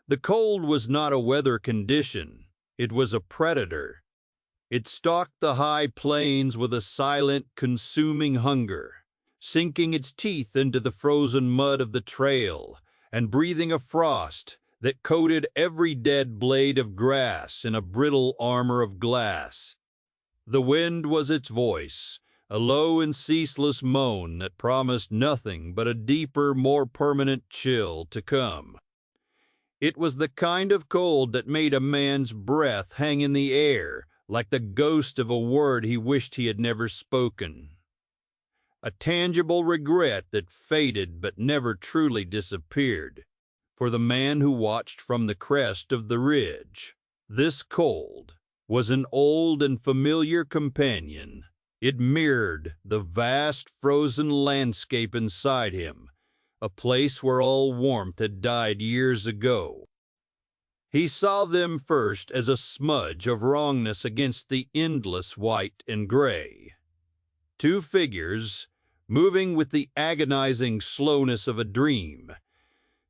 The cold was not a weather condition, it was a predator. It stalked the high plains with a silent, consuming hunger, sinking its teeth into the frozen mud of the trail and breathing a frost that coated every dead blade of grass in a brittle armor of glass. The wind was its voice, a low and ceaseless moan that promised nothing but a deeper, more permanent chill to come. It was the kind of cold that made a man's breath hang in the air, like the ghost of a word he wished he had never spoken. A tangible regret that faded but never truly disappeared. For the man who watched from the crest of the ridge, this cold was an old and familiar companion. It mirrored the vast frozen landscape inside him, a place where all warmth had died years ago. He saw them first as a smudge of wrongness against the endless white and gray. Two figures, moving with the agonizing slowness of a dream,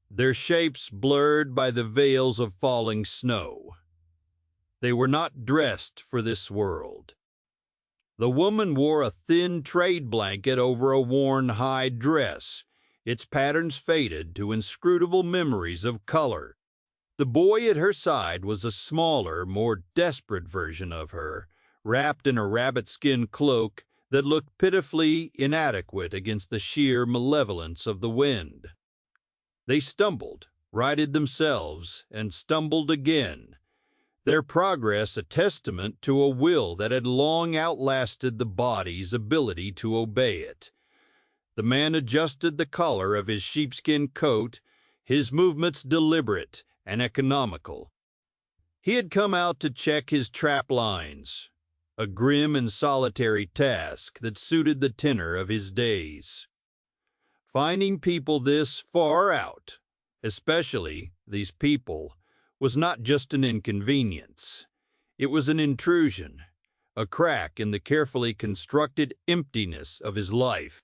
their shapes blurred by the veils of falling snow. They were not dressed for this world. The woman wore a thin trade blanket over a worn hide dress, its patterns faded to inscrutable memories of color. The boy at her side was a smaller, more desperate version of her, wrapped in a rabbit-skin cloak that looked pitifully inadequate against the sheer malevolence of the wind. They stumbled, righted themselves, and stumbled again, their progress a testament to a will that had long outlasted the body's ability to obey it. The man adjusted the collar of his sheepskin coat, his movements deliberate and economical. He had come out to check his trap lines, a grim and solitary task that suited the tenor of his days. Finding people this far out, especially these people, was not just an inconvenience. It was an intrusion, a crack in the carefully constructed emptiness of his life.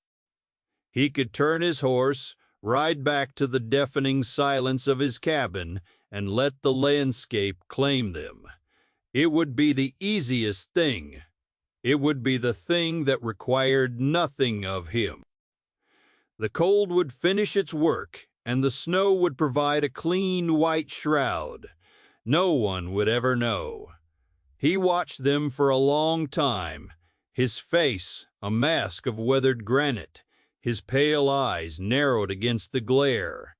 He could turn his horse, ride back to the deafening silence of his cabin, and let the landscape claim them. It would be the easiest thing. It would be the thing that required nothing of him. The cold would finish its work, and the snow would provide a clean white shroud. No one would ever know. He watched them for a long time, his face a mask of weathered granite, his pale eyes narrowed against the glare.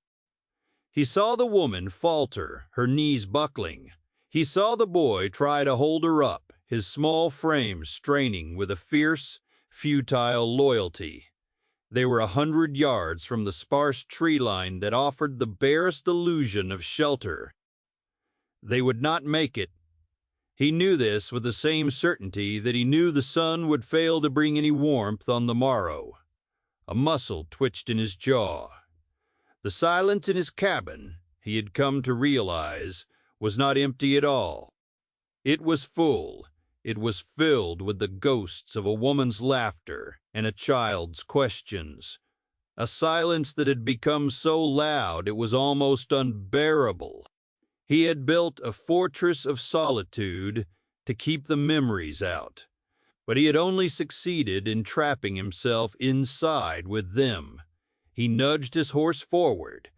He saw the woman falter, her knees buckling. He saw the boy try to hold her up, his small frame straining with a fierce, futile loyalty. They were 100 yards from the sparse tree line that offered the barest illusion of shelter. They would not make it. He knew this with the same certainty that he knew the sun would fail to bring any warmth on the morrow. A muscle twitched in his jaw. The silence in his cabin, he had come to realize, was not empty at all. It was full. It was filled with the ghosts of a woman's laughter and a child's questions. A silence that had become so loud it was almost unbearable. He had built a fortress of solitude to keep the memories out, but he had only succeeded in trapping himself inside with them. He nudged his horse forward,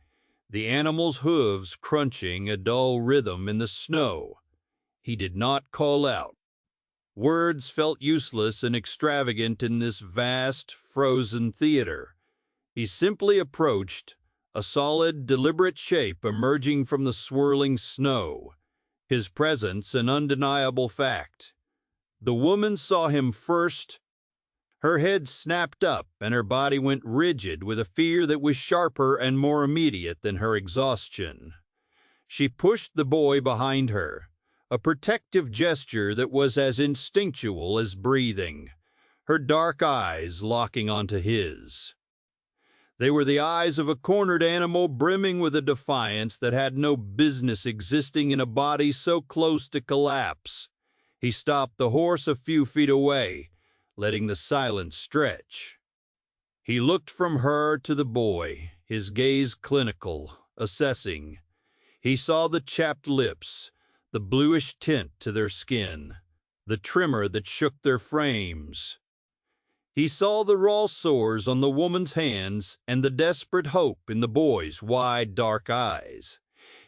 the animal's hooves crunching a dull rhythm in the snow. He did not call out. Words felt useless and extravagant in this vast, frozen theater. He simply approached, a solid, deliberate shape emerging from the swirling snow, his presence an undeniable fact. The woman saw him first. Her head snapped up and her body went rigid with a fear that was sharper and more immediate than her exhaustion. She pushed the boy behind her, a protective gesture that was as instinctual as breathing, her dark eyes locking onto his. They were the eyes of a cornered animal brimming with a defiance that had no business existing in a body so close to collapse. He stopped the horse a few feet away, letting the silence stretch. He looked from her to the boy, his gaze clinical, assessing. He saw the chapped lips, the bluish tint to their skin, the tremor that shook their frames. He saw the raw sores on the woman's hands and the desperate hope in the boy's wide, dark eyes.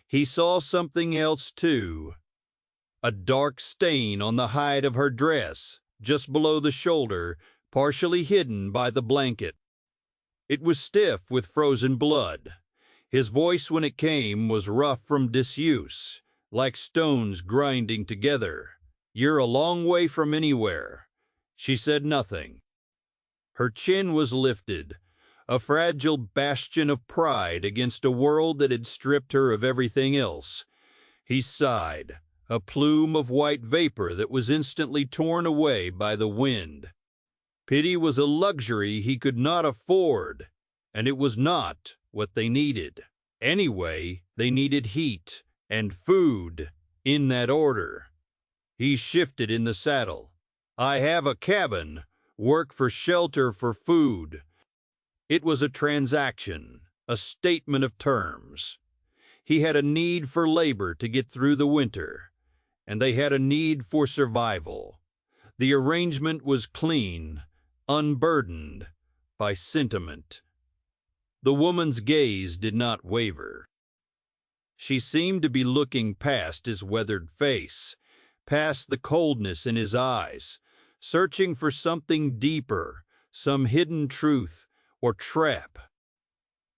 He saw something else, too. A dark stain on the hide of her dress, just below the shoulder, partially hidden by the blanket. It was stiff with frozen blood. His voice, when it came, was rough from disuse, like stones grinding together. "You're a long way from anywhere." She said nothing. Her chin was lifted, a fragile bastion of pride against a world that had stripped her of everything else. He sighed, a plume of white vapor that was instantly torn away by the wind. Pity was a luxury he could not afford, and it was not what they needed. Anyway, they needed heat and food, in that order. He shifted in the saddle. "I have a cabin, work for shelter, for food." It was a transaction, a statement of terms. He had a need for labor to get through the winter, and they had a need for survival. The arrangement was clean, unburdened by sentiment. The woman's gaze did not waver. She seemed to be looking past his weathered face, past the coldness in his eyes, searching for something deeper, some hidden truth or trap.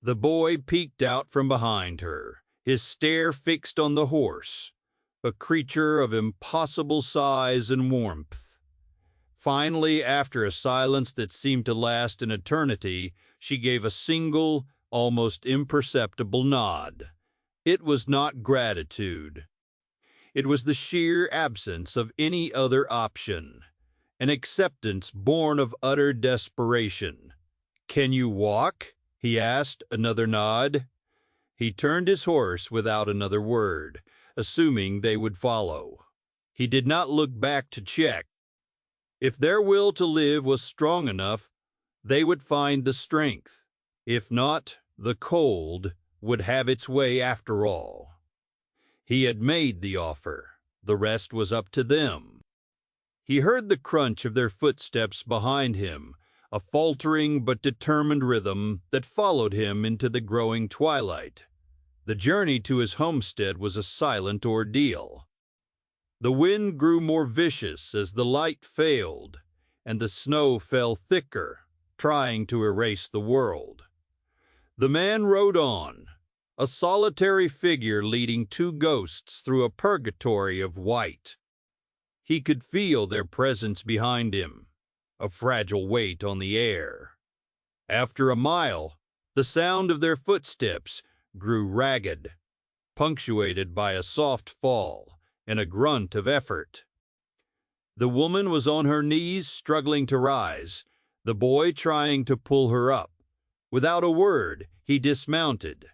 The boy peeked out from behind her, his stare fixed on the horse, a creature of impossible size and warmth. Finally, after a silence that seemed to last an eternity, she gave a single, almost imperceptible nod. It was not gratitude. It was the sheer absence of any other option, an acceptance born of utter desperation. "Can you walk?" he asked, another nod. He turned his horse without another word, assuming they would follow. He did not look back to check. If their will to live was strong enough, they would find the strength. If not, the cold would have its way after all. He had made the offer. The rest was up to them. He heard the crunch of their footsteps behind him, a faltering but determined rhythm that followed him into the growing twilight. The journey to his homestead was a silent ordeal. The wind grew more vicious as the light failed, and the snow fell thicker, trying to erase the world. The man rode on, a solitary figure leading two ghosts through a purgatory of white. He could feel their presence behind him, a fragile weight on the air. After a mile, the sound of their footsteps grew ragged, punctuated by a soft fall and a grunt of effort. The woman was on her knees, struggling to rise, the boy trying to pull her up. Without a word, he dismounted.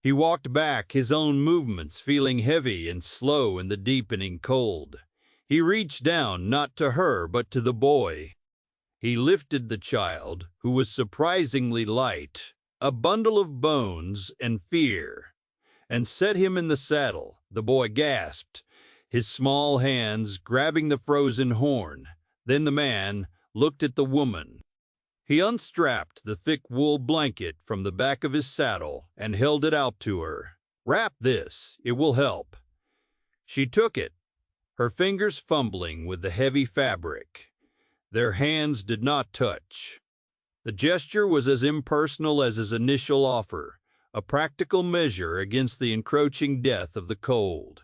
He walked back, his own movements feeling heavy and slow in the deepening cold. He reached down, not to her, but to the boy. He lifted the child, who was surprisingly light, a bundle of bones and fear, and set him in the saddle. The boy gasped, his small hands grabbing the frozen horn. Then the man looked at the woman. He unstrapped the thick wool blanket from the back of his saddle and held it out to her. "Wrap this, it will help." She took it, her fingers fumbling with the heavy fabric. Their hands did not touch. The gesture was as impersonal as his initial offer, a practical measure against the encroaching death of the cold.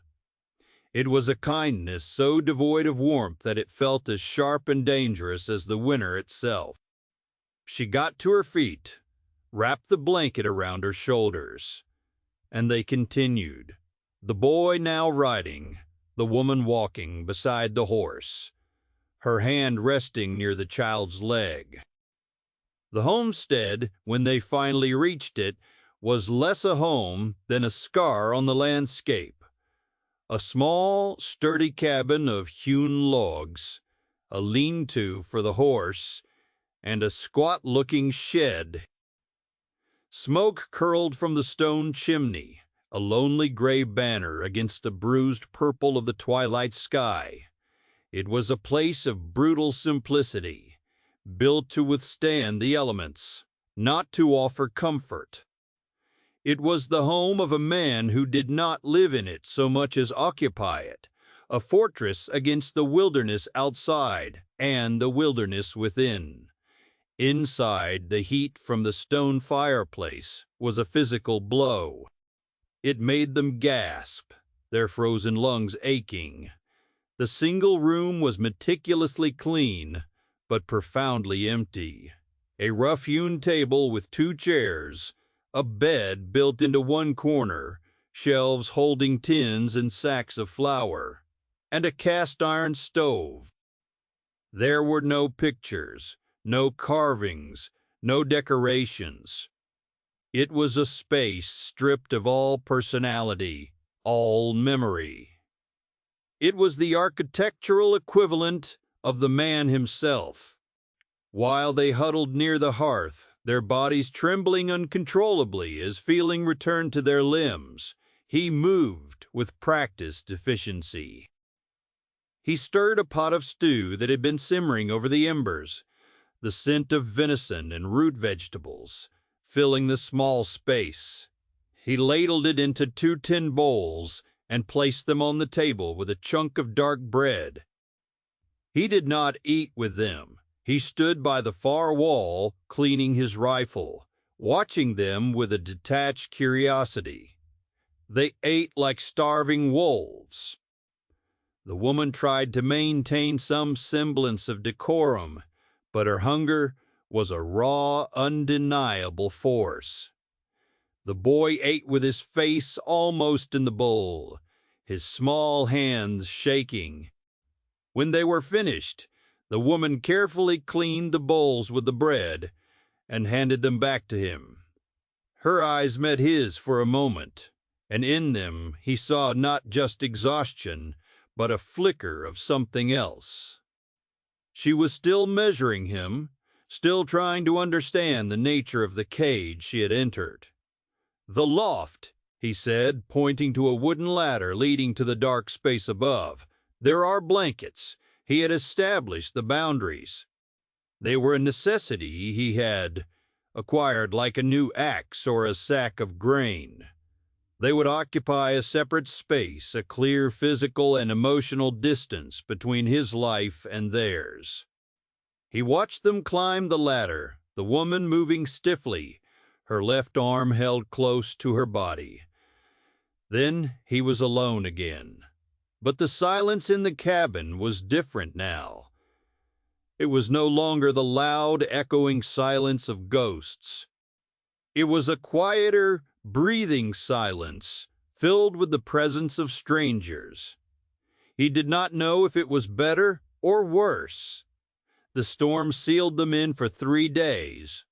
It was a kindness so devoid of warmth that it felt as sharp and dangerous as the winter itself. She got to her feet, wrapped the blanket around her shoulders, and they continued, the boy now riding, the woman walking beside the horse, her hand resting near the child's leg. The homestead, when they finally reached it, was less a home than a scar on the landscape. A small, sturdy cabin of hewn logs, a lean-to for the horse, and a squat-looking shed. Smoke curled from the stone chimney, a lonely gray banner against the bruised purple of the twilight sky. It was a place of brutal simplicity, built to withstand the elements, not to offer comfort. It was the home of a man who did not live in it so much as occupy it, a fortress against the wilderness outside and the wilderness within. Inside, the heat from the stone fireplace was a physical blow. It made them gasp, their frozen lungs aching. The single room was meticulously clean, but profoundly empty. A rough-hewn table with 2 chairs, a bed built into one corner, shelves holding tins and sacks of flour, and a cast-iron stove. There were no pictures, no carvings, no decorations. It was a space stripped of all personality, all memory. It was the architectural equivalent of the man himself. While they huddled near the hearth, their bodies trembling uncontrollably as feeling returned to their limbs, he moved with practiced efficiency. He stirred a pot of stew that had been simmering over the embers, the scent of venison and root vegetables filling the small space. He ladled it into 2 tin bowls and placed them on the table with a chunk of dark bread. He did not eat with them. He stood by the far wall, cleaning his rifle, watching them with a detached curiosity. They ate like starving wolves. The woman tried to maintain some semblance of decorum, but her hunger was a raw, undeniable force. The boy ate with his face almost in the bowl, his small hands shaking. When they were finished, the woman carefully cleaned the bowls with the bread and handed them back to him. Her eyes met his for a moment, and in them he saw not just exhaustion, but a flicker of something else. She was still measuring him, still trying to understand the nature of the cage she had entered. "The loft," he said, pointing to a wooden ladder leading to the dark space above. "There are blankets." He had established the boundaries. They were a necessity he had acquired like a new axe or a sack of grain. They would occupy a separate space, a clear physical and emotional distance between his life and theirs. He watched them climb the ladder, the woman moving stiffly, her left arm held close to her body. Then he was alone again. But the silence in the cabin was different now. It was no longer the loud, echoing silence of ghosts. It was a quieter, breathing silence, filled with the presence of strangers. He did not know if it was better or worse. The storm sealed them in for 3 days.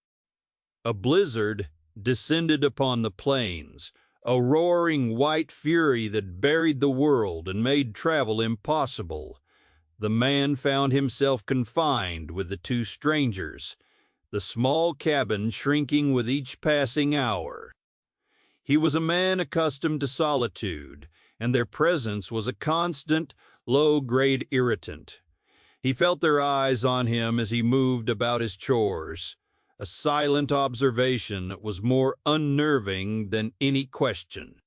A blizzard descended upon the plains, a roaring white fury that buried the world and made travel impossible. The man found himself confined with the 2 strangers, the small cabin shrinking with each passing hour. He was a man accustomed to solitude, and their presence was a constant, low-grade irritant. He felt their eyes on him as he moved about his chores. A silent observation was more unnerving than any question.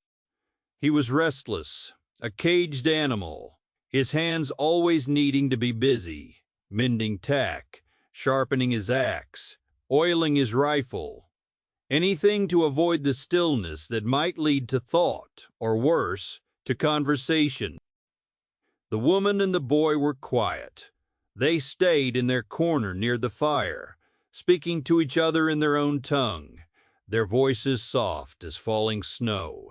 He was restless, a caged animal, his hands always needing to be busy, mending tack, sharpening his axe, oiling his rifle, anything to avoid the stillness that might lead to thought, or worse, to conversation. The woman and the boy were quiet. They stayed in their corner near the fire, speaking to each other in their own tongue, their voices soft as falling snow.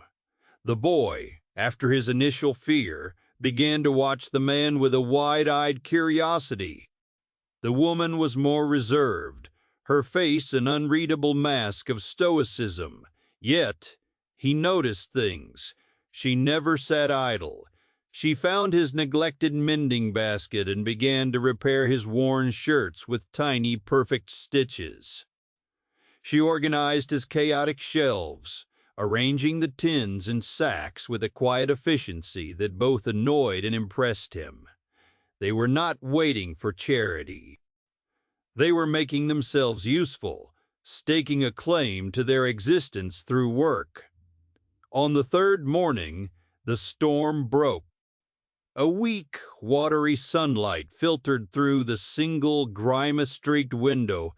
The boy, after his initial fear, began to watch the man with a wide-eyed curiosity. The woman was more reserved, her face an unreadable mask of stoicism. Yet, he noticed things. She never sat idle. She found his neglected mending basket and began to repair his worn shirts with tiny, perfect stitches. She organized his chaotic shelves, arranging the tins and sacks with a quiet efficiency that both annoyed and impressed him. They were not waiting for charity. They were making themselves useful, staking a claim to their existence through work. On the third morning, the storm broke. A weak, watery sunlight filtered through the single, grime-streaked window,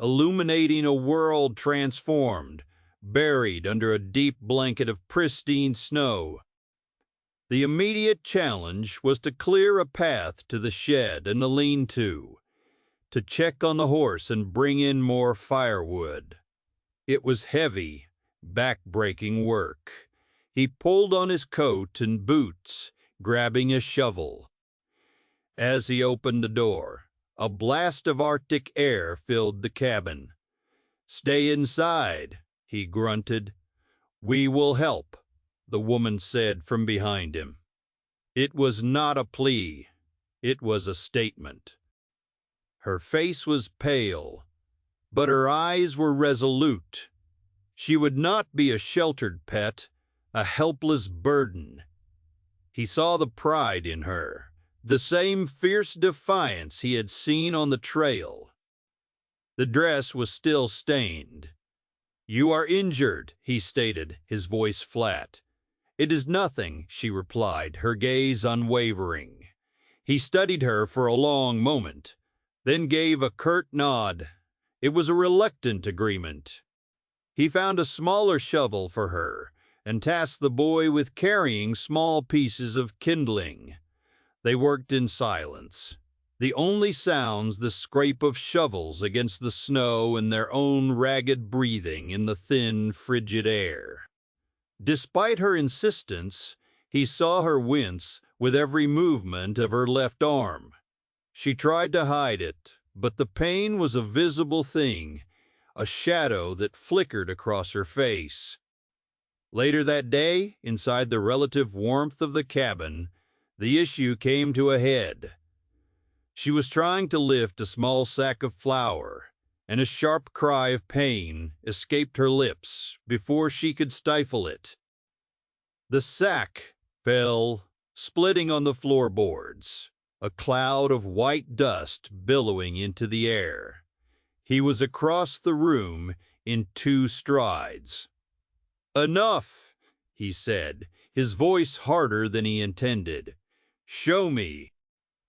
illuminating a world transformed, buried under a deep blanket of pristine snow. The immediate challenge was to clear a path to the shed and the lean-to, to check on the horse and bring in more firewood. It was heavy, back-breaking work. He pulled on his coat and boots, grabbing a shovel. As he opened the door, a blast of Arctic air filled the cabin. "Stay inside," he grunted. "We will help," the woman said from behind him. It was not a plea. It was a statement. Her face was pale, but her eyes were resolute. She would not be a sheltered pet, a helpless burden. He saw the pride in her, the same fierce defiance he had seen on the trail. The dress was still stained. "You are injured," he stated, his voice flat. "It is nothing," she replied, her gaze unwavering. He studied her for a long moment, then gave a curt nod. It was a reluctant agreement. He found a smaller shovel for her and tasked the boy with carrying small pieces of kindling. They worked in silence, the only sounds the scrape of shovels against the snow and their own ragged breathing in the thin, frigid air. Despite her insistence, he saw her wince with every movement of her left arm. She tried to hide it, but the pain was a visible thing, a shadow that flickered across her face. Later that day, inside the relative warmth of the cabin, the issue came to a head. She was trying to lift a small sack of flour, and a sharp cry of pain escaped her lips before she could stifle it. The sack fell, splitting on the floorboards, a cloud of white dust billowing into the air. He was across the room in 2 strides. "Enough," he said, his voice harder than he intended. "Show me."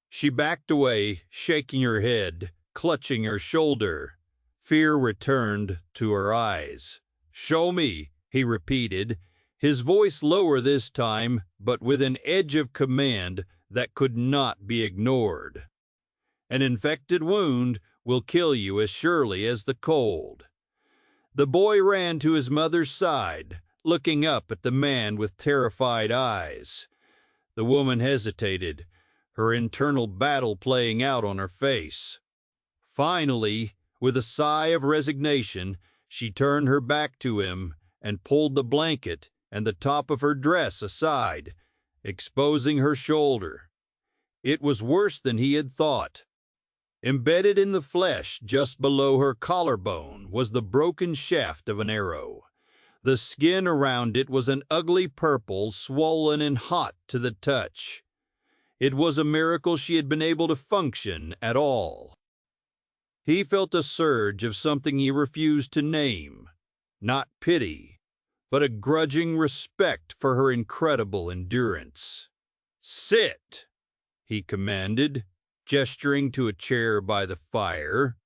She backed away, shaking her head, clutching her shoulder. Fear returned to her eyes. "Show me," he repeated, his voice lower this time, but with an edge of command that could not be ignored. "An infected wound will kill you as surely as the cold." The boy ran to his mother's side, looking up at the man with terrified eyes. The woman hesitated, her internal battle playing out on her face. Finally, with a sigh of resignation, she turned her back to him and pulled the blanket and the top of her dress aside, exposing her shoulder. It was worse than he had thought. Embedded in the flesh just below her collarbone was the broken shaft of an arrow. The skin around it was an ugly purple, swollen and hot to the touch. It was a miracle she had been able to function at all. He felt a surge of something he refused to name, not pity, but a grudging respect for her incredible endurance. "Sit," he commanded, gesturing to a chair by the fire.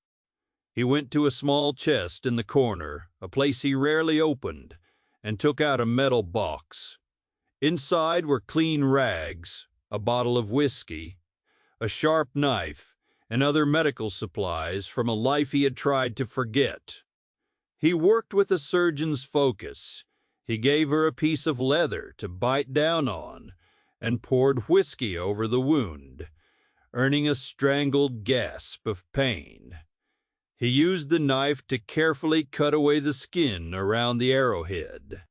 He went to a small chest in the corner, a place he rarely opened, and took out a metal box. Inside were clean rags, a bottle of whiskey, a sharp knife, and other medical supplies from a life he had tried to forget. He worked with a surgeon's focus. He gave her a piece of leather to bite down on and poured whiskey over the wound, earning a strangled gasp of pain. He used the knife to carefully cut away the skin around the arrowhead.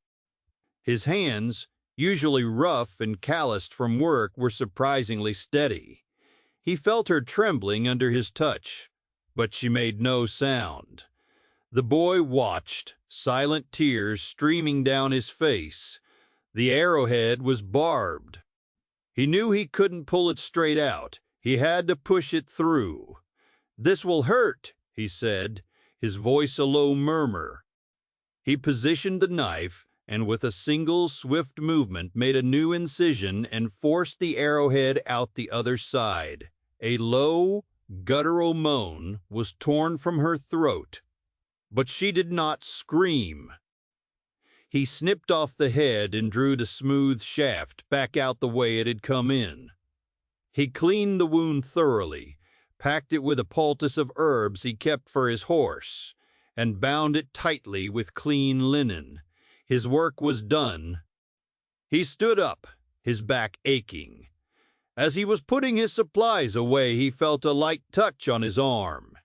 His hands, usually rough and calloused from work, were surprisingly steady. He felt her trembling under his touch, but she made no sound. The boy watched, silent tears streaming down his face. The arrowhead was barbed. He knew he couldn't pull it straight out. He had to push it through. "This will hurt," he said, his voice a low murmur. He positioned the knife, and with a single swift movement made a new incision and forced the arrowhead out the other side. A low, guttural moan was torn from her throat, but she did not scream. He snipped off the head and drew the smooth shaft back out the way it had come in. He cleaned the wound thoroughly, packed it with a poultice of herbs he kept for his horse, and bound it tightly with clean linen. His work was done. He stood up, his back aching. As he was putting his supplies away, he felt a light touch on his arm.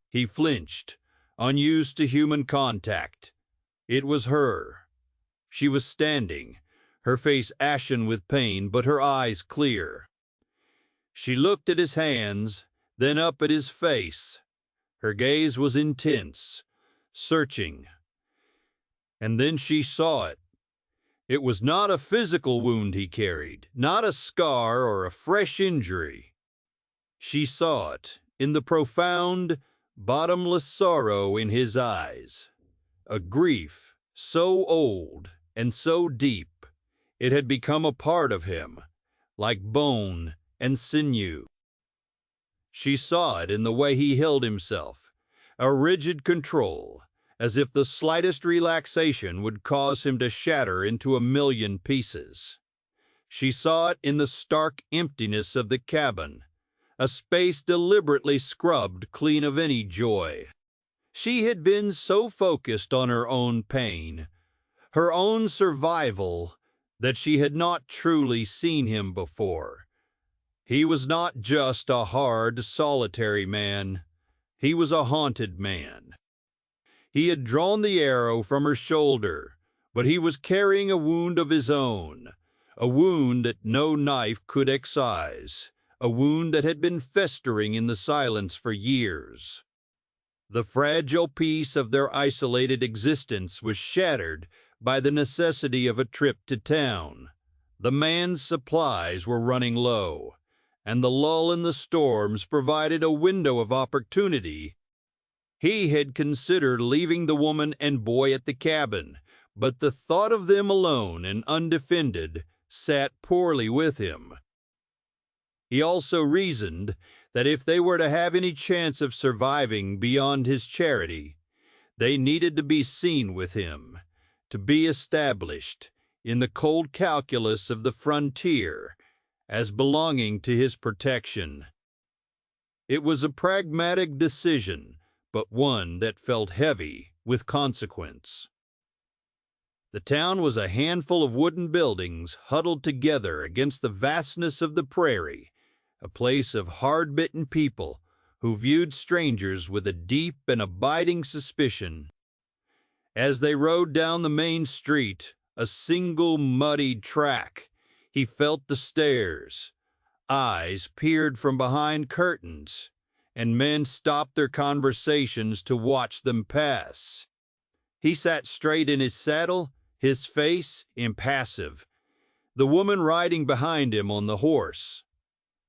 He flinched, unused to human contact. It was her. She was standing, her face ashen with pain, but her eyes clear. She looked at his hands, then up at his face. Her gaze was intense, searching. And then she saw it. It was not a physical wound he carried, not a scar or a fresh injury. She saw it in the profound, bottomless sorrow in his eyes, a grief so old and so deep it had become a part of him, like bone and sinew. She saw it in the way he held himself, a rigid control, as if the slightest relaxation would cause him to shatter into a million pieces. She saw it in the stark emptiness of the cabin, a space deliberately scrubbed clean of any joy. She had been so focused on her own pain, her own survival, that she had not truly seen him before. He was not just a hard, solitary man. He was a haunted man. He had drawn the arrow from her shoulder, but he was carrying a wound of his own, a wound that no knife could excise, a wound that had been festering in the silence for years. The fragile peace of their isolated existence was shattered by the necessity of a trip to town. The man's supplies were running low, and the lull in the storms provided a window of opportunity. He had considered leaving the woman and boy at the cabin, but the thought of them alone and undefended sat poorly with him. He also reasoned that if they were to have any chance of surviving beyond his charity, they needed to be seen with him, to be established in the cold calculus of the frontier as belonging to his protection. It was a pragmatic decision, but one that felt heavy with consequence. The town was a handful of wooden buildings huddled together against the vastness of the prairie, a place of hard-bitten people who viewed strangers with a deep and abiding suspicion. As they rode down the main street, a single muddied track, he felt the stares. Eyes peered from behind curtains, and men stopped their conversations to watch them pass. He sat straight in his saddle, his face impassive, the woman riding behind him on the horse,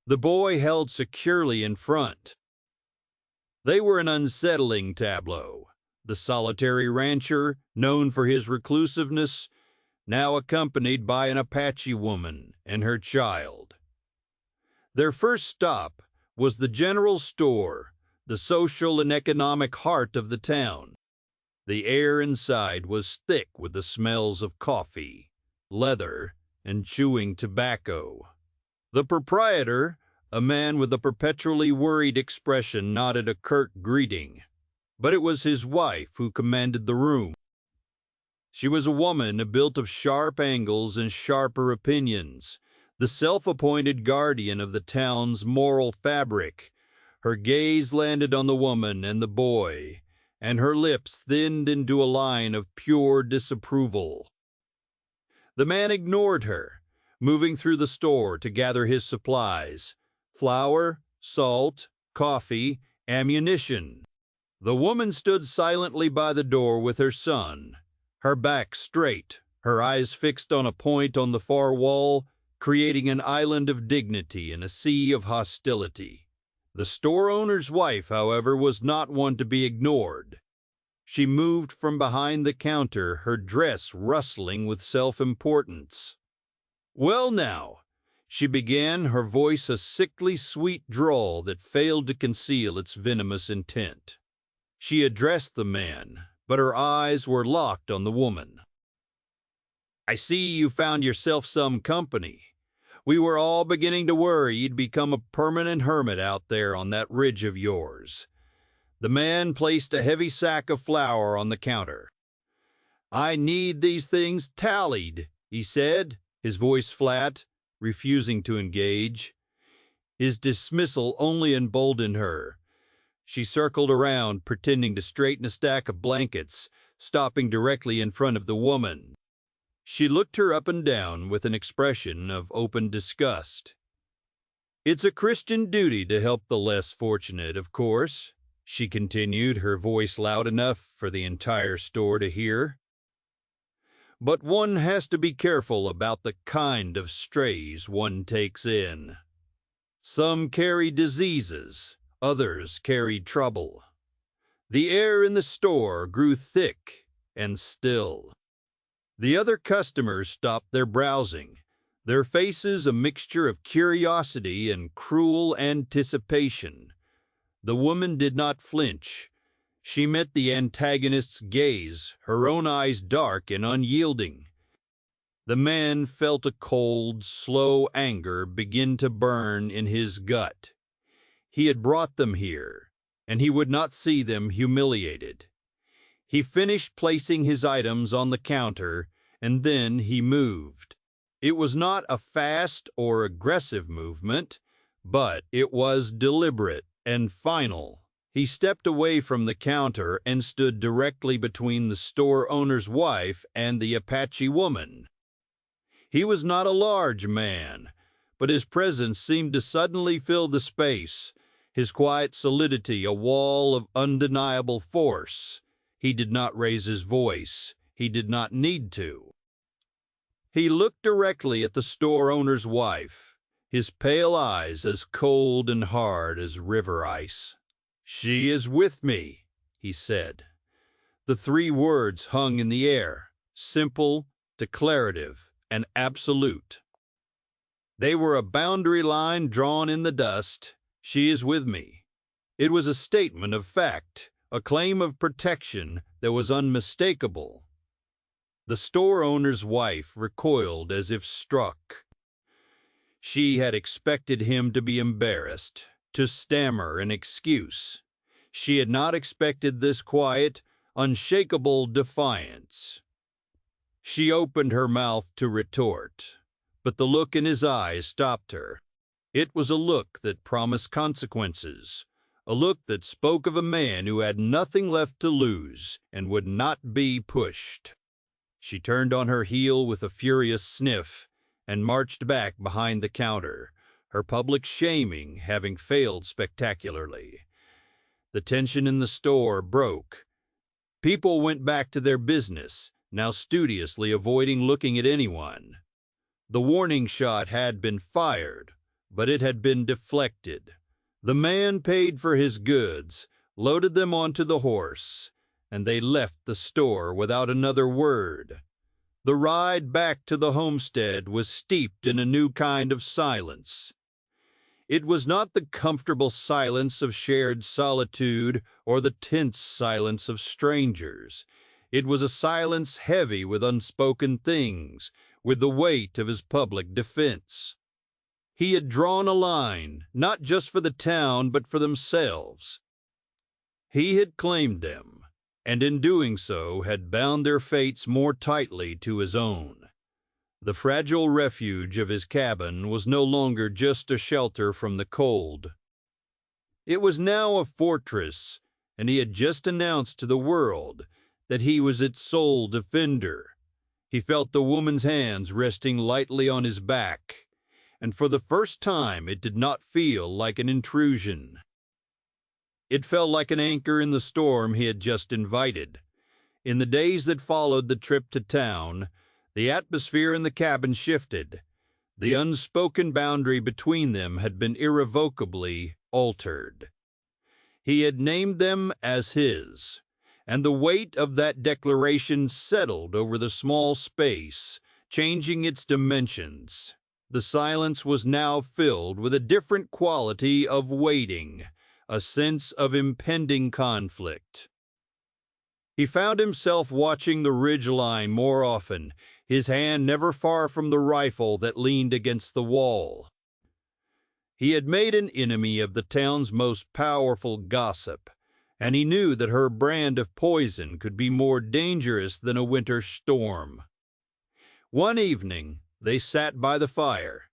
the boy held securely in front. They were an unsettling tableau. The solitary rancher, known for his reclusiveness, now accompanied by an Apache woman and her child. Their first stop was the general store, the social and economic heart of the town. The air inside was thick with the smells of coffee, leather, and chewing tobacco. The proprietor, a man with a perpetually worried expression, nodded a curt greeting, but it was his wife who commanded the room. She was a woman built of sharp angles and sharper opinions, the self-appointed guardian of the town's moral fabric. Her gaze landed on the woman and the boy, and her lips thinned into a line of pure disapproval. The man ignored her, moving through the store to gather his supplies: flour, salt, coffee, ammunition. The woman stood silently by the door with her son, her back straight, her eyes fixed on a point on the far wall, creating an island of dignity in a sea of hostility. The store owner's wife, however, was not one to be ignored. She moved from behind the counter, her dress rustling with self-importance. "Well now," she began, her voice a sickly sweet drawl that failed to conceal its venomous intent. She addressed the man, but her eyes were locked on the woman. "I see you found yourself some company. We were all beginning to worry you'd become a permanent hermit out there on that ridge of yours." The man placed a heavy sack of flour on the counter. "I need these things tallied," he said, his voice flat, refusing to engage. His dismissal only emboldened her. She circled around, pretending to straighten a stack of blankets, stopping directly in front of the woman. She looked her up and down with an expression of open disgust. "It's a Christian duty to help the less fortunate, of course," she continued, her voice loud enough for the entire store to hear. "But one has to be careful about the kind of strays one takes in. Some carry diseases, others carried trouble." The air in the store grew thick and still. The other customers stopped their browsing, their faces a mixture of curiosity and cruel anticipation. The woman did not flinch. She met the antagonist's gaze, her own eyes dark and unyielding. The man felt a cold, slow anger begin to burn in his gut. He had brought them here, and he would not see them humiliated. He finished placing his items on the counter, and then he moved. It was not a fast or aggressive movement, but it was deliberate and final. He stepped away from the counter and stood directly between the store owner's wife and the Apache woman. He was not a large man, but his presence seemed to suddenly fill the space, his quiet solidity a wall of undeniable force. He did not raise his voice. He did not need to. He looked directly at the store owner's wife, his pale eyes as cold and hard as river ice. "She is with me," he said. The three words hung in the air, simple, declarative, and absolute. They were a boundary line drawn in the dust. She is with me. It was a statement of fact, a claim of protection that was unmistakable. The store owner's wife recoiled as if struck. She had expected him to be embarrassed, to stammer an excuse. She had not expected this quiet, unshakable defiance. She opened her mouth to retort, but the look in his eyes stopped her. It was a look that promised consequences, a look that spoke of a man who had nothing left to lose and would not be pushed. She turned on her heel with a furious sniff and marched back behind the counter, her public shaming having failed spectacularly. The tension in the store broke. People went back to their business, now studiously avoiding looking at anyone. The warning shot had been fired, but it had been deflected. The man paid for his goods, loaded them onto the horse, and they left the store without another word. The ride back to the homestead was steeped in a new kind of silence. It was not the comfortable silence of shared solitude or the tense silence of strangers. It was a silence heavy with unspoken things, with the weight of his public defense. He had drawn a line, not just for the town, but for themselves. He had claimed them, and in doing so had bound their fates more tightly to his own. The fragile refuge of his cabin was no longer just a shelter from the cold. It was now a fortress, and he had just announced to the world that he was its sole defender. He felt the woman's hands resting lightly on his back, and for the first time it did not feel like an intrusion. It felt like an anchor in the storm he had just invited. In the days that followed the trip to town, the atmosphere in the cabin shifted. The unspoken boundary between them had been irrevocably altered. He had named them as his, and the weight of that declaration settled over the small space, changing its dimensions. The silence was now filled with a different quality of waiting, a sense of impending conflict. He found himself watching the ridgeline more often, his hand never far from the rifle that leaned against the wall. He had made an enemy of the town's most powerful gossip, and he knew that her brand of poison could be more dangerous than a winter storm. One evening, they sat by the fire,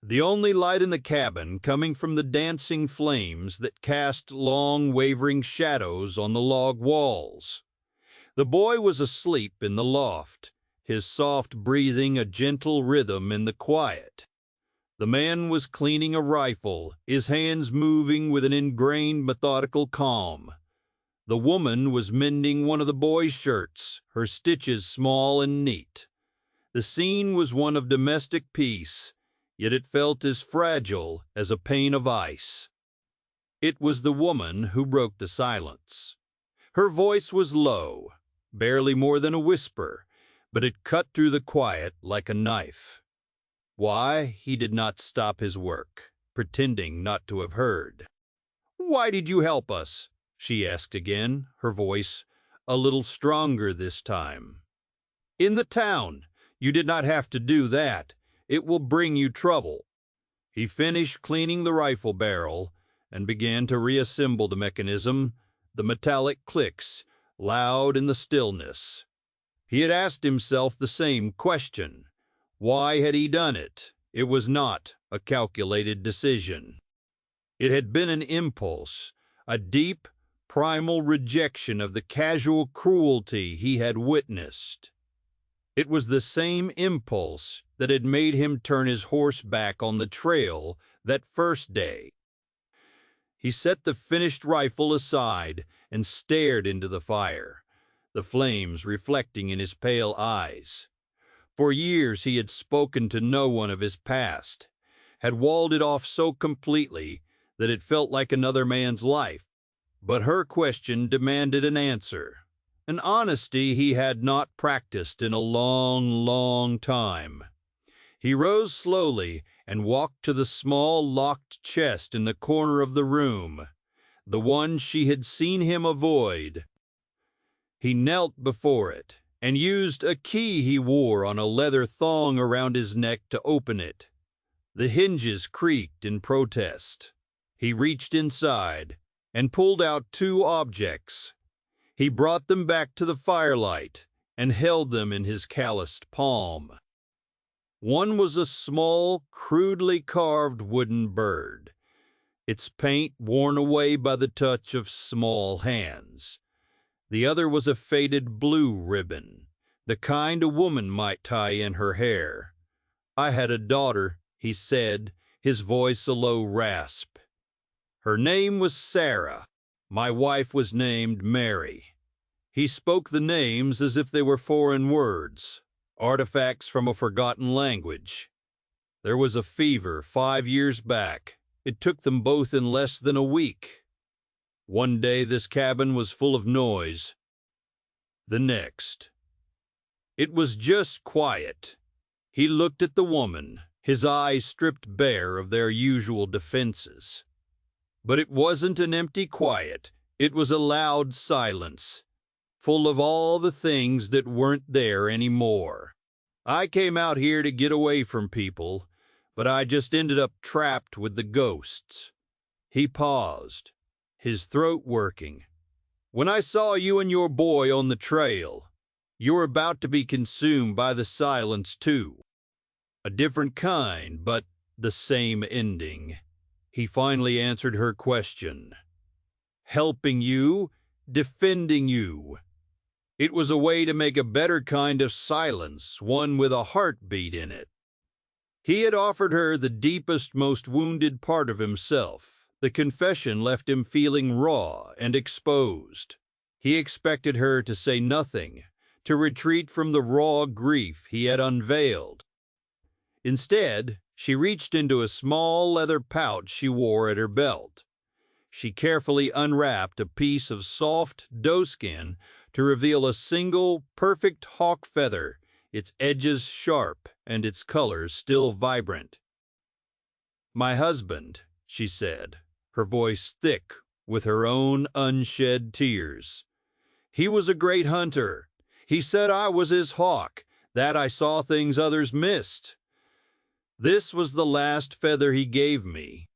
the only light in the cabin coming from the dancing flames that cast long, wavering shadows on the log walls. The boy was asleep in the loft, his soft breathing a gentle rhythm in the quiet. The man was cleaning a rifle, his hands moving with an ingrained methodical calm. The woman was mending one of the boy's shirts, her stitches small and neat. The scene was one of domestic peace, yet it felt as fragile as a pane of ice. It was the woman who broke the silence. Her voice was low, barely more than a whisper, but it cut through the quiet like a knife. Why, he did not stop his work, pretending not to have heard. "Why did you help us?" she asked again, her voice a little stronger this time. "In the town. You did not have to do that. It will bring you trouble." He finished cleaning the rifle barrel and began to reassemble the mechanism, the metallic clicks, loud in the stillness. He had asked himself the same question. Why had he done it? It was not a calculated decision. It had been an impulse, a deep, primal rejection of the casual cruelty he had witnessed. It was the same impulse that had made him turn his horse back on the trail that first day. He set the finished rifle aside and stared into the fire, the flames reflecting in his pale eyes. For years he had spoken to no one of his past, had walled it off so completely that it felt like another man's life. But her question demanded an answer, an honesty he had not practiced in a long, long time. He rose slowly and walked to the small locked chest in the corner of the room, the one she had seen him avoid. He knelt before it and used a key he wore on a leather thong around his neck to open it. The hinges creaked in protest. He reached inside and pulled out two objects. He brought them back to the firelight and held them in his calloused palm. One was a small, crudely carved wooden bird, its paint worn away by the touch of small hands. The other was a faded blue ribbon, the kind a woman might tie in her hair. "I had a daughter," he said, his voice a low rasp. "Her name was Sarah. My wife was named Mary." He spoke the names as if they were foreign words, artifacts from a forgotten language. "There was a fever 5 years back. It took them both in less than a week. One day this cabin was full of noise. The next, it was just quiet." He looked at the woman, his eyes stripped bare of their usual defenses. But it wasn't an empty quiet, it was a loud silence, full of all the things that weren't there anymore. "I came out here to get away from people, but I just ended up trapped with the ghosts." He paused, his throat working. "When I saw you and your boy on the trail, you were about to be consumed by the silence too. A different kind, but the same ending." He finally answered her question. "Helping you, defending you. It was a way to make a better kind of silence, one with a heartbeat in it." He had offered her the deepest, most wounded part of himself, The confession left him feeling raw and exposed. He expected her to say nothing, to retreat from the raw grief he had unveiled. Instead, she reached into a small leather pouch she wore at her belt. She carefully unwrapped a piece of soft doeskin to reveal a single, perfect hawk feather, its edges sharp and its colors still vibrant. "My husband," she said, her voice thick with her own unshed tears. "He was a great hunter. He said I was his hawk, that I saw things others missed. This was the last feather he gave me."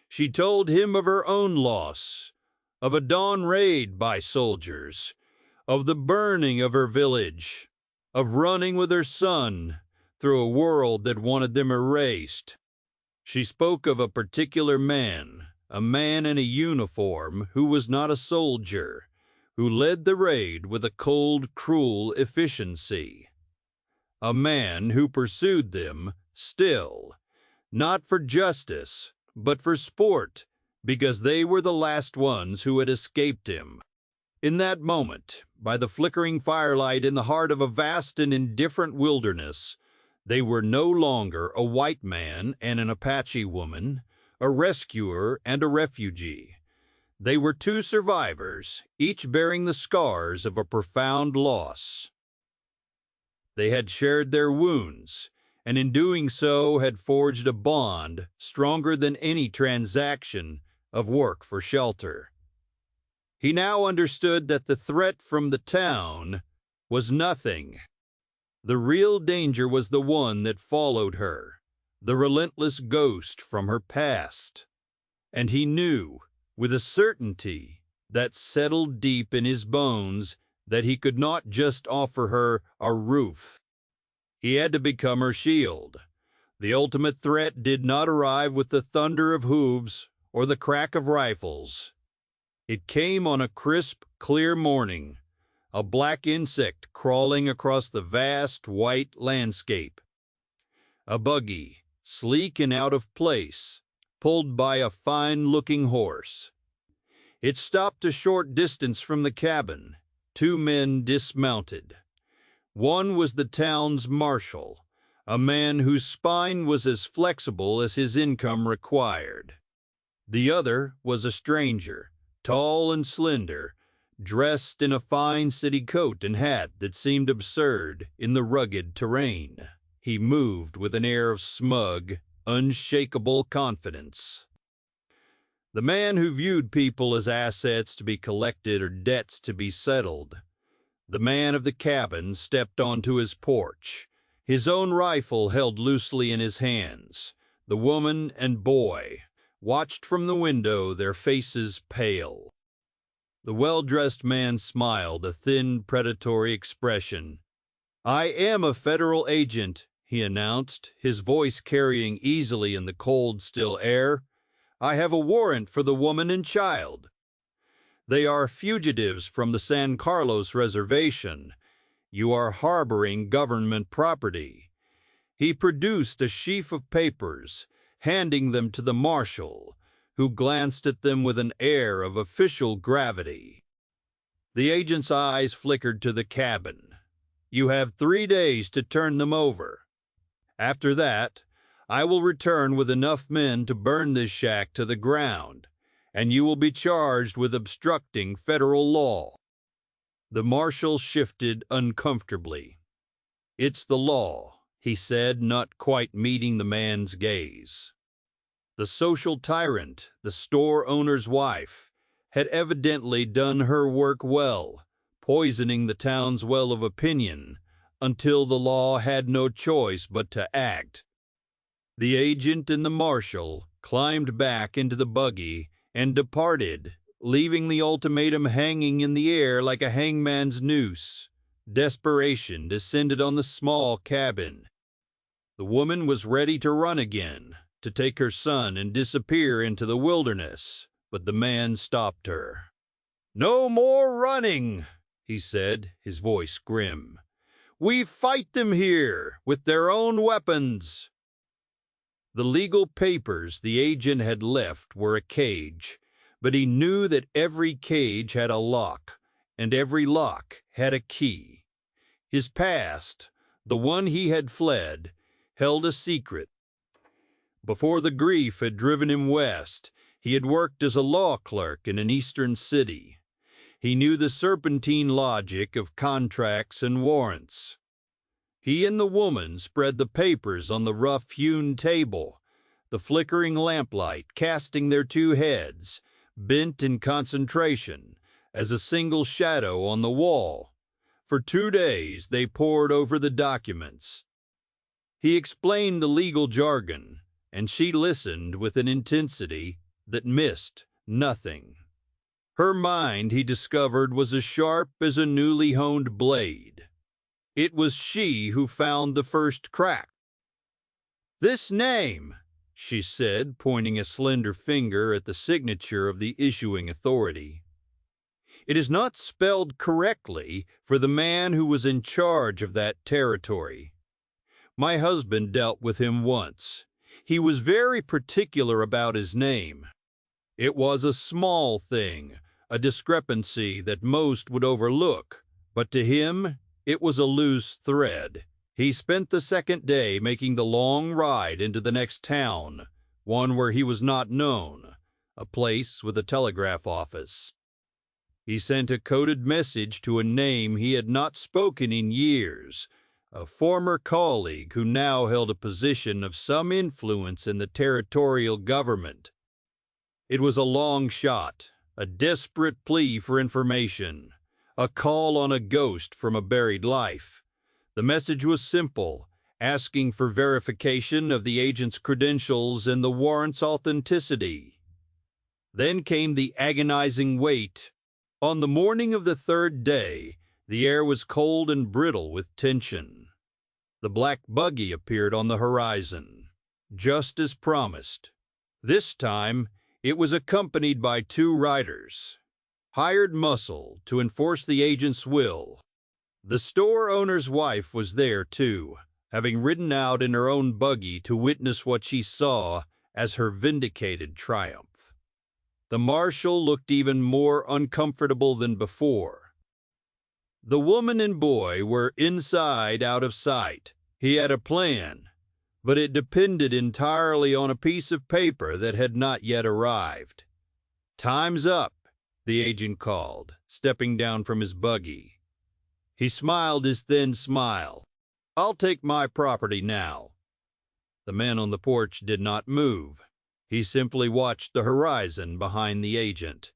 She told him of her own loss, of a dawn raid by soldiers, of the burning of her village, of running with her son through a world that wanted them erased. She spoke of a particular man, a man in a uniform who was not a soldier, who led the raid with a cold, cruel efficiency. A man who pursued them still, not for justice, but for sport, because they were the last ones who had escaped him. In that moment, by the flickering firelight in the heart of a vast and indifferent wilderness, they were no longer a white man and an Apache woman, a rescuer and a refugee. They were two survivors, each bearing the scars of a profound loss. They had shared their wounds, and in doing so had forged a bond stronger than any transaction of work for shelter. He now understood that the threat from the town was nothing. The real danger was the one that followed her, the relentless ghost from her past. And he knew, with a certainty that settled deep in his bones, that he could not just offer her a roof. He had to become her shield. The ultimate threat did not arrive with the thunder of hooves or the crack of rifles. It came on a crisp, clear morning, a black insect crawling across the vast white landscape. A buggy, sleek and out of place, pulled by a fine-looking horse. It stopped a short distance from the cabin. Two men dismounted. One was the town's marshal, a man whose spine was as flexible as his income required. The other was a stranger, tall and slender, dressed in a fine city coat and hat that seemed absurd in the rugged terrain. He moved with an air of smug, unshakable confidence. The man who viewed people as assets to be collected or debts to be settled. The man of the cabin stepped onto his porch, his own rifle held loosely in his hands. The woman and boy watched from the window, their faces pale. The well-dressed man smiled, a thin, predatory expression. "I am a federal agent," he announced, his voice carrying easily in the cold, still air. "I have a warrant for the woman and child. They are fugitives from the San Carlos reservation. You are harboring government property." He produced a sheaf of papers, handing them to the marshal, who glanced at them with an air of official gravity. The agent's eyes flickered to the cabin. "You have 3 days to turn them over. After that, I will return with enough men to burn this shack to the ground, and you will be charged with obstructing federal law." The marshal shifted uncomfortably. "It's the law," he said, not quite meeting the man's gaze. The social tyrant, the store owner's wife, had evidently done her work well, poisoning the town's well of opinion, until the law had no choice but to act. The agent and the marshal climbed back into the buggy and departed, leaving the ultimatum hanging in the air like a hangman's noose. Desperation descended on the small cabin. The woman was ready to run again, to take her son and disappear into the wilderness, but the man stopped her. "No more running," he said, his voice grim. "We fight them here with their own weapons." The legal papers the agent had left were a cage, but he knew that every cage had a lock, and every lock had a key. His past, the one he had fled, held a secret. Before the grief had driven him west, he had worked as a law clerk in an eastern city. He knew the serpentine logic of contracts and warrants. He and the woman spread the papers on the rough-hewn table, the flickering lamplight casting their two heads, bent in concentration, as a single shadow on the wall. For 2 days they pored over the documents. He explained the legal jargon, and she listened with an intensity that missed nothing. Her mind, he discovered, was as sharp as a newly honed blade. It was she who found the first crack. "This name," she said, pointing a slender finger at the signature of the issuing authority. "It is not spelled correctly for the man who was in charge of that territory. My husband dealt with him once. He was very particular about his name. It was a small thing, a discrepancy that most would overlook, but to him it was a loose thread. He spent the second day making the long ride into the next town, one where he was not known, a place with a telegraph office. He sent a coded message to a name he had not spoken in years, a former colleague who now held a position of some influence in the territorial government. It was a long shot, a desperate plea for information, a call on a ghost from a buried life. The message was simple, asking for verification of the agent's credentials and the warrant's authenticity. Then came the agonizing wait. On the morning of the third day, the air was cold and brittle with tension. The black buggy appeared on the horizon, just as promised. This time, it was accompanied by 2 riders, hired muscle to enforce the agent's will. The store owner's wife was there, too, having ridden out in her own buggy to witness what she saw as her vindicated triumph. The marshal looked even more uncomfortable than before. The woman and boy were inside, out of sight. He had a plan, but it depended entirely on a piece of paper that had not yet arrived. "Time's up," the agent called, stepping down from his buggy. He smiled his thin smile. "I'll take my property now." The man on the porch did not move. He simply watched the horizon behind the agent.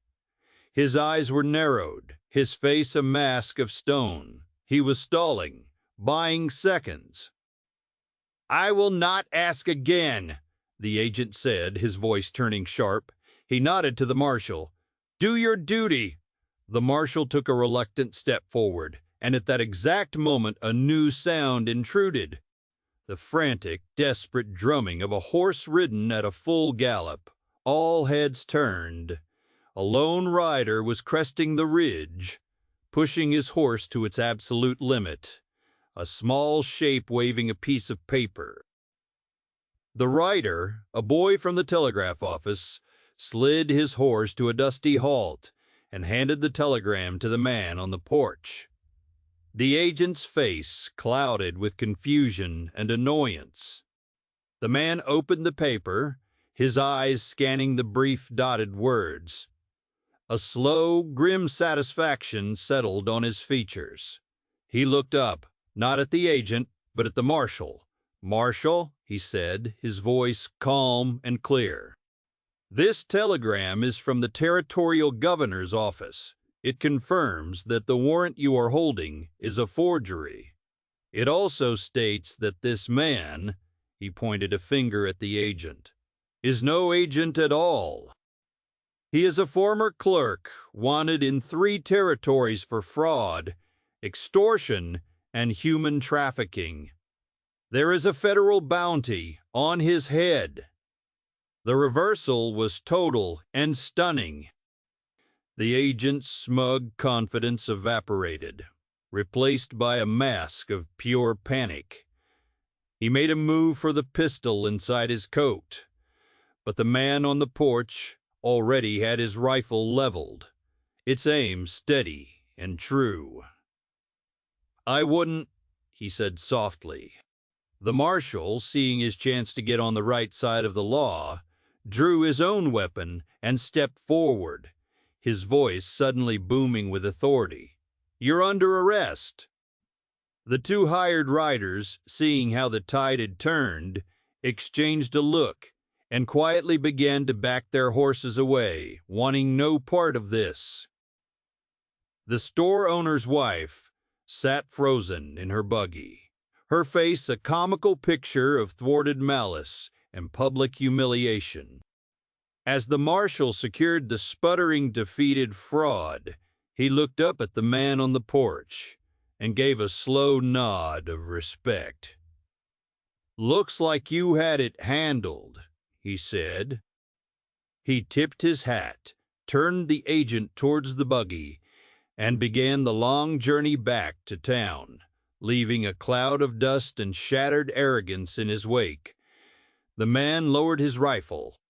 His eyes were narrowed, his face a mask of stone. He was stalling, buying seconds. "I will not ask again," the agent said, his voice turning sharp. He nodded to the marshal. "Do your duty." The marshal took a reluctant step forward, and at that exact moment a new sound intruded. The frantic, desperate drumming of a horse ridden at a full gallop. All heads turned. A lone rider was cresting the ridge, pushing his horse to its absolute limit, a small shape waving a piece of paper. The rider, a boy from the telegraph office, slid his horse to a dusty halt and handed the telegram to the man on the porch. The agent's face clouded with confusion and annoyance. The man opened the paper, his eyes scanning the brief dotted words. A slow, grim satisfaction settled on his features. He looked up, not at the agent, but at the marshal. "Marshal," he said, his voice calm and clear. "This telegram is from the territorial governor's office. It confirms that the warrant you are holding is a forgery. It also states that this man," he pointed a finger at the agent, "is no agent at all. He is a former clerk, wanted in 3 territories for fraud, extortion, and human trafficking. There is a federal bounty on his head." The reversal was total and stunning. The agent's smug confidence evaporated, replaced by a mask of pure panic. He made a move for the pistol inside his coat, but the man on the porch already had his rifle leveled, its aim steady and true. "I wouldn't," he said softly. The marshal, seeing his chance to get on the right side of the law, drew his own weapon and stepped forward, his voice suddenly booming with authority. "You're under arrest." The two hired riders, seeing how the tide had turned, exchanged a look and quietly began to back their horses away, wanting no part of this. The store owner's wife sat frozen in her buggy, her face a comical picture of thwarted malice and public humiliation. As the marshal secured the sputtering, defeated fraud, he looked up at the man on the porch and gave a slow nod of respect. "Looks like you had it handled," he said. He tipped his hat, turned the agent towards the buggy, and began the long journey back to town, leaving a cloud of dust and shattered arrogance in his wake. The man lowered his rifle.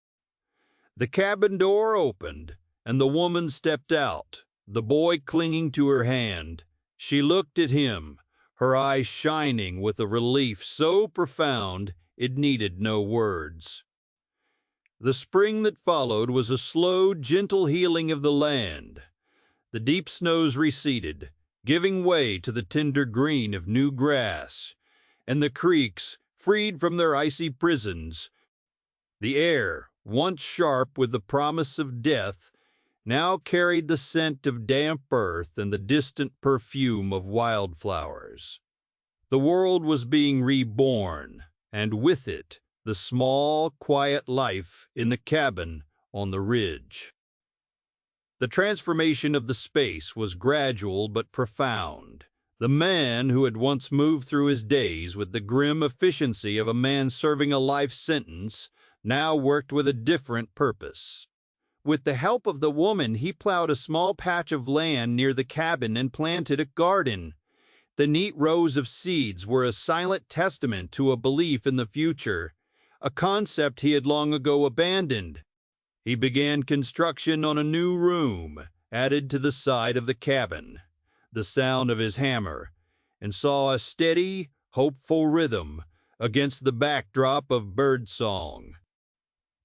The cabin door opened, and the woman stepped out, the boy clinging to her hand. She looked at him, her eyes shining with a relief so profound it needed no words. The spring that followed was a slow, gentle healing of the land. The deep snows receded, giving way to the tender green of new grass, and the creeks freed from their icy prisons. The air, once sharp with the promise of death, now carried the scent of damp earth and the distant perfume of wildflowers. The world was being reborn, and with it, the small, quiet life in the cabin on the ridge. The transformation of the space was gradual but profound. The man who had once moved through his days with the grim efficiency of a man serving a life sentence now worked with a different purpose. With the help of the woman, he plowed a small patch of land near the cabin and planted a garden. The neat rows of seeds were a silent testament to a belief in the future, a concept he had long ago abandoned. He began construction on a new room, added to the side of the cabin, the sound of his hammer, and saw a steady, hopeful rhythm against the backdrop of birdsong.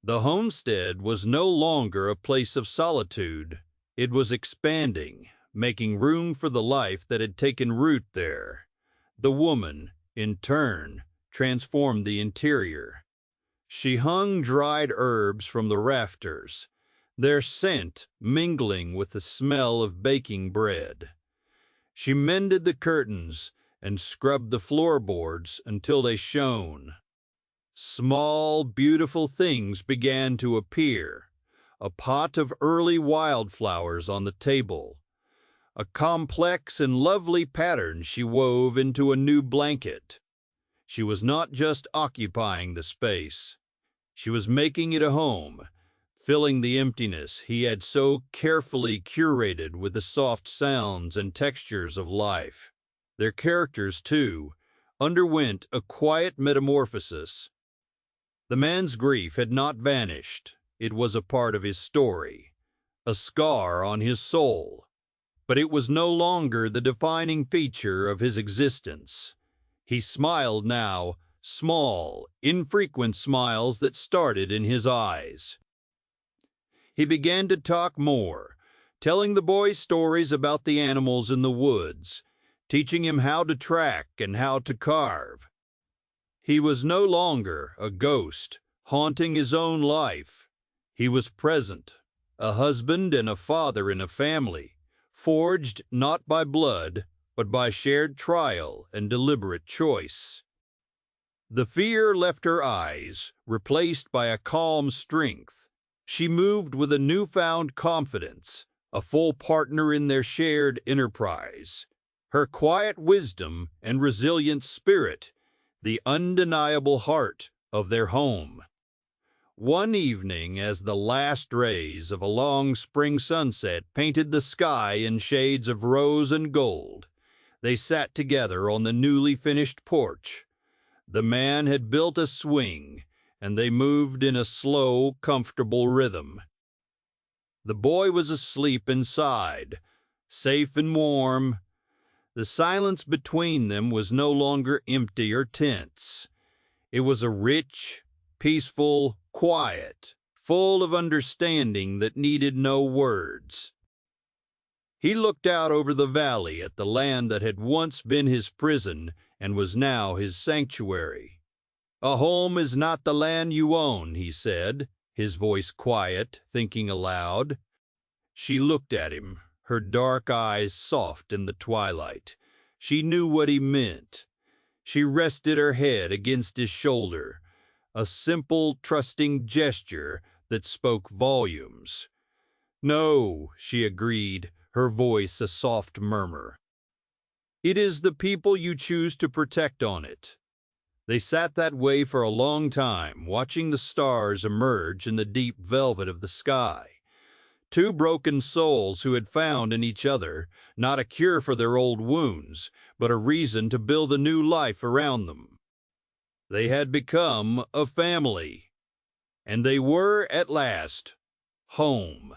The homestead was no longer a place of solitude. It was expanding, making room for the life that had taken root there. The woman, in turn, transformed the interior. She hung dried herbs from the rafters, their scent mingling with the smell of baking bread. She mended the curtains and scrubbed the floorboards until they shone. Small, beautiful things began to appear, a pot of early wildflowers on the table, a complex and lovely pattern she wove into a new blanket. She was not just occupying the space. She was making it a home, filling the emptiness he had so carefully curated with the soft sounds and textures of life. Their characters, too, underwent a quiet metamorphosis. The man's grief had not vanished. It was a part of his story, a scar on his soul. But it was no longer the defining feature of his existence. He smiled now, small, infrequent smiles that started in his eyes. He began to talk more, telling the boy stories about the animals in the woods, teaching him how to track and how to carve. He was no longer a ghost, haunting his own life. He was present, a husband and a father in a family, forged not by blood, but by shared trial and deliberate choice. The fear left her eyes, replaced by a calm strength. She moved with a newfound confidence, a full partner in their shared enterprise. Her quiet wisdom and resilient spirit, the undeniable heart of their home. One evening, as the last rays of a long spring sunset painted the sky in shades of rose and gold, they sat together on the newly finished porch. The man had built a swing, and they moved in a slow, comfortable rhythm. The boy was asleep inside, safe and warm. The silence between them was no longer empty or tense. It was a rich, peaceful quiet, full of understanding that needed no words. He looked out over the valley at the land that had once been his prison and was now his sanctuary. "A home is not the land you own," he said, his voice quiet, thinking aloud. She looked at him, her dark eyes soft in the twilight. She knew what he meant. She rested her head against his shoulder, a simple, trusting gesture that spoke volumes. "No," she agreed, her voice a soft murmur. "It is the people you choose to protect on it." They sat that way for a long time, watching the stars emerge in the deep velvet of the sky. Two broken souls who had found in each other not a cure for their old wounds, but a reason to build a new life around them. They had become a family, and they were, at last, home.